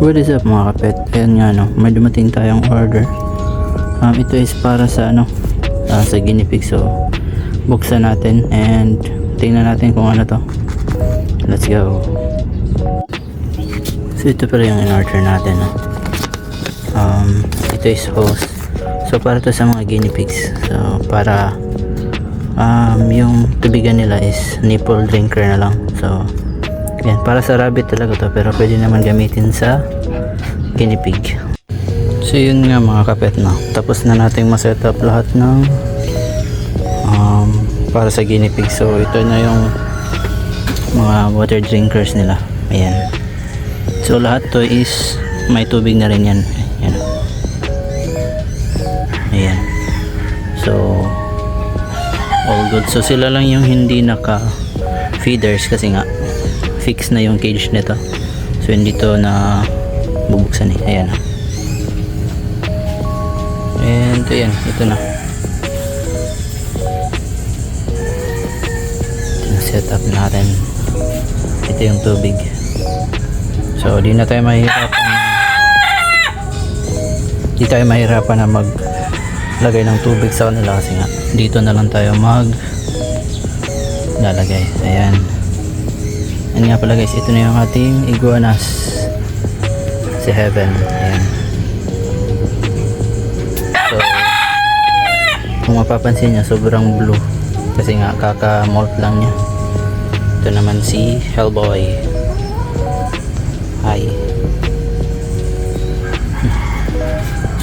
What is up mga kapet? Ayan nga no, may dumating tayong order. Ito is para sa sa guinea pig. So buksan natin and tingnan natin kung ano to. Let's go. So ito pala yung in-order natin no? Ito is hose. So para to sa mga guinea pigs. So para yung tubigan nila is nipple drinker na lang. So yan, para sa rabbit talaga to, pero pwede naman gamitin sa guinea pig. So yun nga mga kapet na, tapos na nating ma-set up lahat ng para sa guinea pig. So ito na yung mga water drinkers nila. Ayan. So lahat to is may tubig na rin yan. Ayan. Ayan. So all good. So sila lang yung hindi naka feeders kasi nga fix na yung cage nito. So hindi to na bubuksan eh. Ayan. And ayan, ito na. Ito na set up natin. Ito yung tubig. So di na tayo mahirapan na maglagay ng tubig sa kanila kasi nga dito na lang tayo lalagay. Ayan. Yan nga pala guys, ito na yung ating iguanas si Heaven. Ayan. So kung mapapansin nyo, sobrang blue kasi nga kaka-molt lang niya. Ito naman si Hellboy. Hi.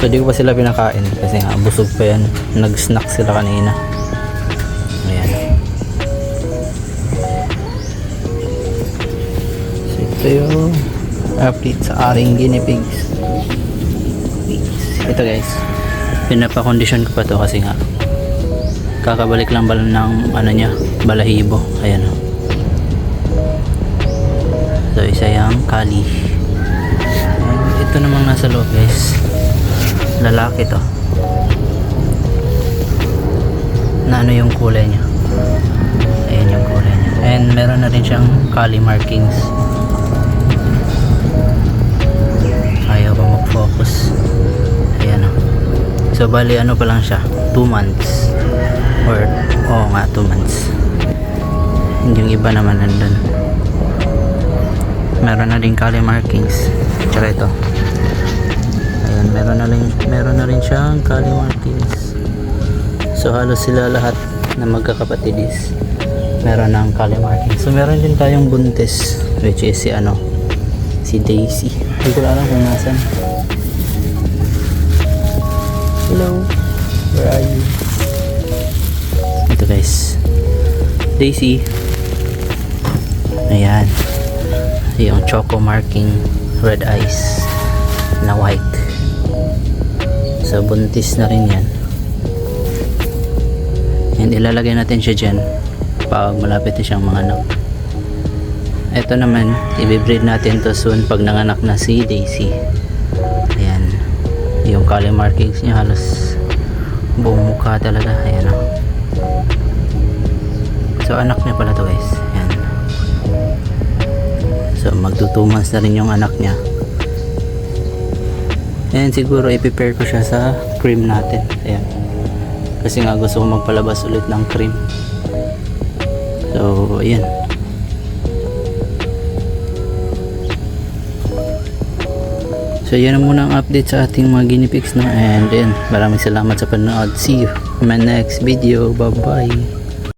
So di ko pa sila pinakain kasi nga busog pa yan. Nag-snack sila kanina. Ayan. Ito yung update sa aring guinea pigs. Ito guys, pinapakondisyon ko pa to kasi nga kakabalik lang bala ng balahibo. Ayan o. So isa yung kali. And ito namang nasa loob guys, lalaki to na yung kulay niya. Ayan yung kulay niya. And meron na rin siyang kali markings. Ayaw pa mag-focus. Ayan o. So bali pa lang siya, 2 months or nga 2 months. Yung iba naman nandun, meron na din kali markings. Tsaka ito, ayan, meron na rin siyang kali markings. So halos sila lahat na magkakapatid is meron ng kali markings. So meron din tayong buntis which is si Daisy. Hindi ko alam kung nasan. Hello, where are you? Ito guys, Daisy. Ayan, yung choco marking, red eyes na white. So buntis na rin yan. And ilalagay natin siya dyan pag malapit na siyang mga anak. Ito naman, i-breed natin to soon pag nanganak na si Daisy. Ayan, yung color markings niya halos buong mukha talaga. Ayan o. So anak niya pala to guys. Ayan. So magto 2 months na rin yung anak niya. And siguro i-prepare ko siya sa cream natin. Ayan. Kasi nga gusto ko magpalabas ulit ng cream. So ayan. So yan na muna ang update sa ating mga guinea pigs, no? And then maraming salamat sa panonood. See you in my next video. Bye bye.